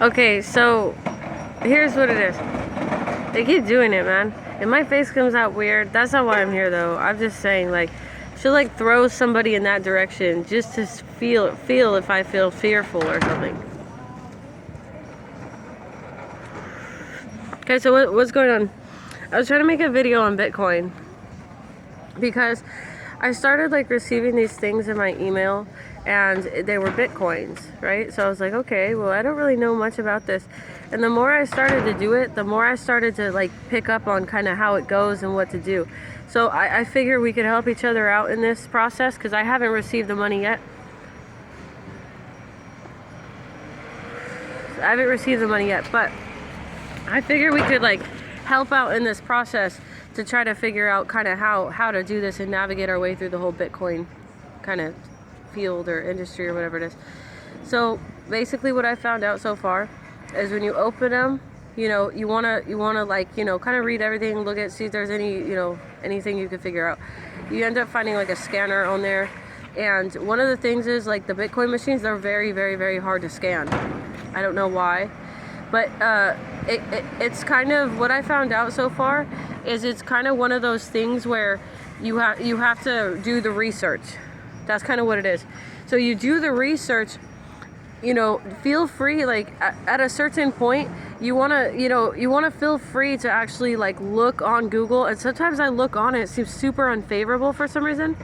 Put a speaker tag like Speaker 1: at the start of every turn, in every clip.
Speaker 1: Okay, so here's what it is. They keep doing it, man. And my face comes out weird. That's not why I'm here, though. I'm just saying, like, she'll like throw somebody in that direction just to feel if I feel fearful or something. Okay, so what's going on? I was trying to make a video on Bitcoin because I started like receiving these things in my email and they were Bitcoins, right? So I was like, okay, well, I don't really know much about this. And the more I started to do it, the more I started to like pick up on kind of how it goes and what to do. So I figure we could help each other out in this process because I haven't received the money yet. I haven't received the money yet, but I figure we could like help out in this process to try to figure out kind of how to do this and navigate our way through the whole Bitcoin kind of field or industry or whatever it is. So basically what I found out so far is when you open them, you wanna like, kind of read everything, look at, see if there's any, anything you can figure out. You end up finding like a scanner on there. And one of the things is like the Bitcoin machines, they're very, very, very hard to scan. I don't know why. But it's kind of what I found out so far is it's kind of one of those things where you have to do the research. That's kind of what it is. So you do the research, feel free, like at a certain point you want to feel free to actually like look on Google. And sometimes I look on it, it seems super unfavorable for some reason.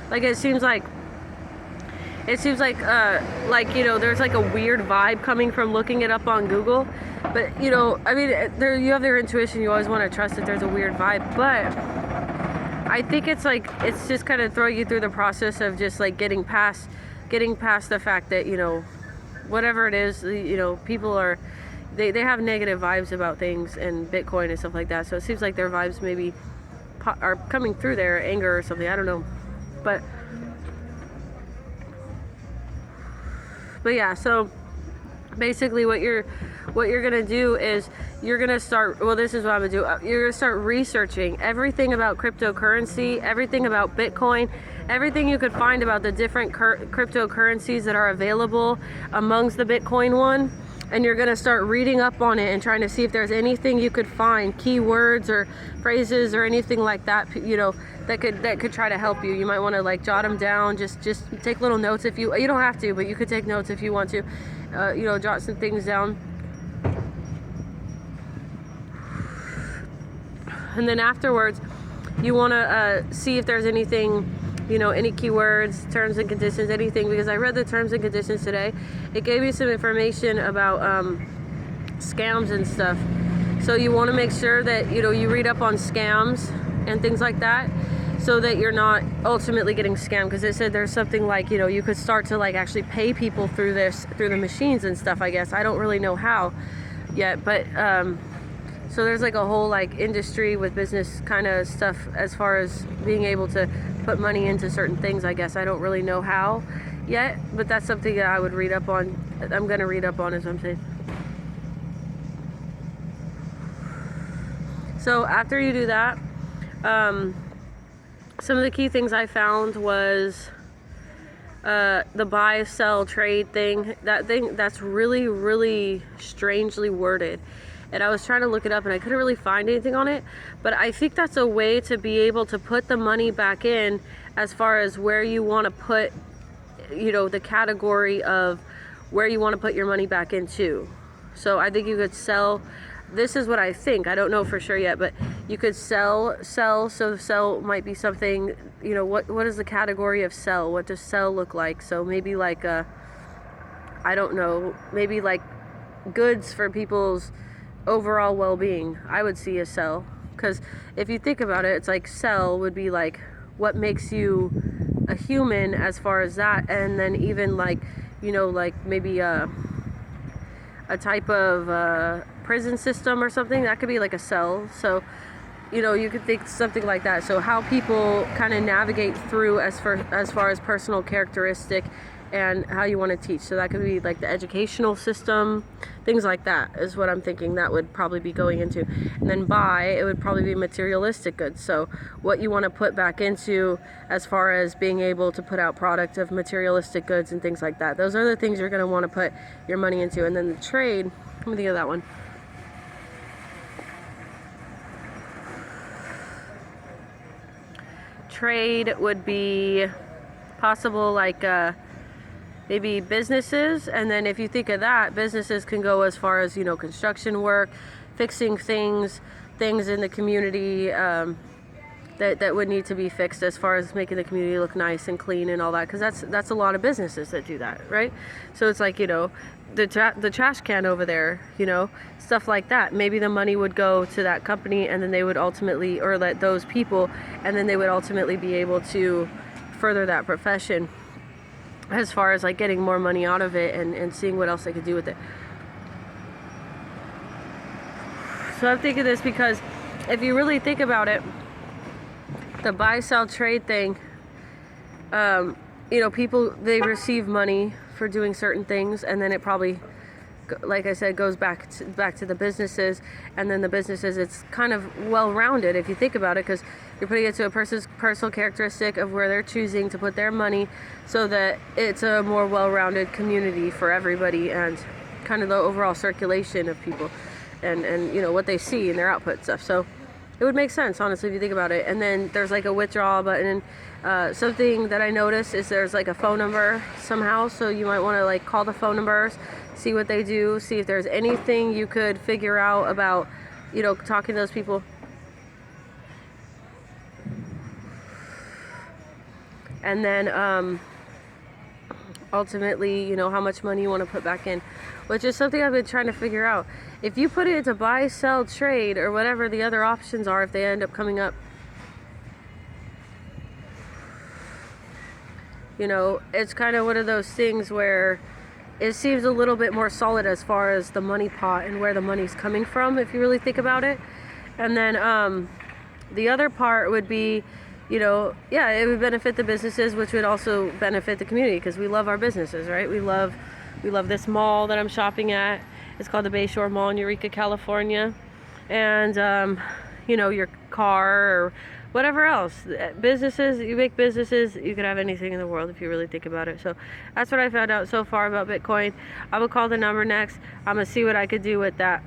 Speaker 1: Like it seems like there's like a weird vibe coming from looking it up on Google. But I mean, you have their intuition. You always want to trust that there's a weird vibe. But I think it's just kind of throwing you through the process of just like getting past the fact that whatever it is, people are they have negative vibes about things and Bitcoin and stuff like that. So it seems like their vibes maybe are coming through their anger or something. I don't know, but yeah, so basically what you're gonna do is you're gonna start, well, this is what I'm gonna do. You're gonna start researching everything about cryptocurrency, everything about Bitcoin, everything you could find about the different cryptocurrencies that are available amongst the Bitcoin one. And you're gonna start reading up on it and trying to see if there's anything you could find, keywords or phrases or anything like that, that could try to help you. You might want to like jot them down. Just take little notes if you don't have to, but you could take notes if you want to. Jot some things down. And then afterwards, you want to see if there's anything, any keywords, terms and conditions, anything, because I read the terms and conditions today. It gave you some information about scams and stuff. So you want to make sure that, you read up on scams and things like that so that you're not ultimately getting scammed, because it said there's something like, you could start to like actually pay people through the machines and stuff, I guess. I don't really know how yet, but so there's like a whole like industry with business kind of stuff as far as being able to put money into certain things, I guess. I don't really know how yet, but that's something that I would read up on. I'm going to read up on, as I'm saying. So after you do that, some of the key things I found was the buy, sell, trade thing. That's really, really strangely worded. And I was trying to look it up and I couldn't really find anything on it. But I think that's a way to be able to put the money back in as far as where you want to put, the category of where you want to put your money back into. So I think you could sell. This is what I think. I don't know for sure yet, but you could sell. So sell might be something, what is the category of sell? What does sell look like? So maybe like I don't know, maybe like goods for people's overall well-being. I would see a sell, because if you think about it, it's like sell would be like what makes you a human as far as that, and then even like like maybe a type of prison system or something that could be like a sell. So you know, you could think something like that. So how people kind of navigate through as far as personal characteristic and how you want to teach. So that could be like the educational system, things like that is what I'm thinking that would probably be going into. And then buy, it would probably be materialistic goods. So what you want to put back into as far as being able to put out product of materialistic goods and things like that. Those are the things you're going to want to put your money into. And then the trade, let me think of that one. Trade would be possible, like maybe businesses. And then if you think of that, businesses can go as far as, you know, construction work, fixing things in the community that would need to be fixed, as far as making the community look nice and clean and all that, because that's a lot of businesses that do that, right? So it's like, you know, the trash can over there, you know, stuff like that. Maybe the money would go to that company, and then they would ultimately, or let those people, and then they would ultimately be able to further that profession as far as like getting more money out of it and seeing what else they could do with it. So I'm thinking this because if you really think about it, the buy, sell, trade thing, you know, people, they receive money for doing certain things, and then it probably, like I said, goes back to the businesses, and then the businesses, it's kind of well-rounded if you think about it, because you're putting it to a person's personal characteristic of where they're choosing to put their money, so that it's a more well-rounded community for everybody, and kind of the overall circulation of people, and you know, what they see in their output stuff. So it would make sense, honestly, if you think about it. And then there's like a withdrawal button. Something that I noticed is there's like a phone number somehow, so you might want to like call the phone numbers, see what they do, see if there's anything you could figure out about, you know, talking to those people. And then ultimately, you know, how much money you want to put back in, which is something I've been trying to figure out. If you put it into buy, sell, trade, or whatever the other options are, if they end up coming up, you know, it's kind of one of those things where it seems a little bit more solid as far as the money pot and where the money's coming from, if you really think about it. And then the other part would be, you know, yeah, it would benefit the businesses, which would also benefit the community, because we love our businesses, right? We love this mall that I'm shopping at. It's called the Bayshore Mall in Eureka, California. And you know, your car or whatever else. Businesses, you make businesses, you can have anything in the world if you really think about it. So that's what I found out so far about Bitcoin. I will call the number next. I'm gonna see what I could do with that.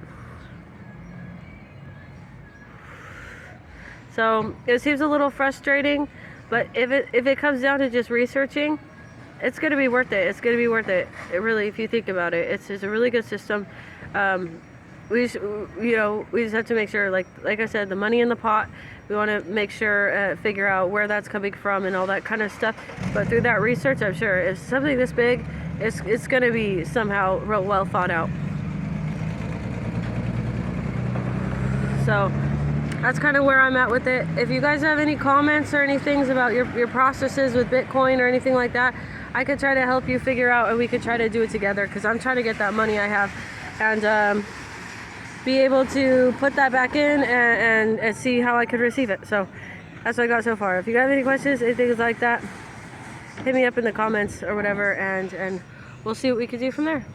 Speaker 1: So it seems a little frustrating, but if it comes down to just researching, it's gonna be worth it. It's gonna be worth it. It really, if you think about it, it's a really good system. We just have to make sure, like I said, the money in the pot. We want to make sure, figure out where that's coming from and all that kind of stuff. But through that research, I'm sure if something this big, it's going to be somehow real well thought out. So that's kind of where I'm at with it. If you guys have any comments or any things about your processes with Bitcoin or anything like that, I could try to help you figure out, and we could try to do it together, because I'm trying to get that money I have and be able to put that back in and see how I could receive it. So that's what I got so far. If you have any questions, anything like that, hit me up in the comments or whatever, and we'll see what we can do from there.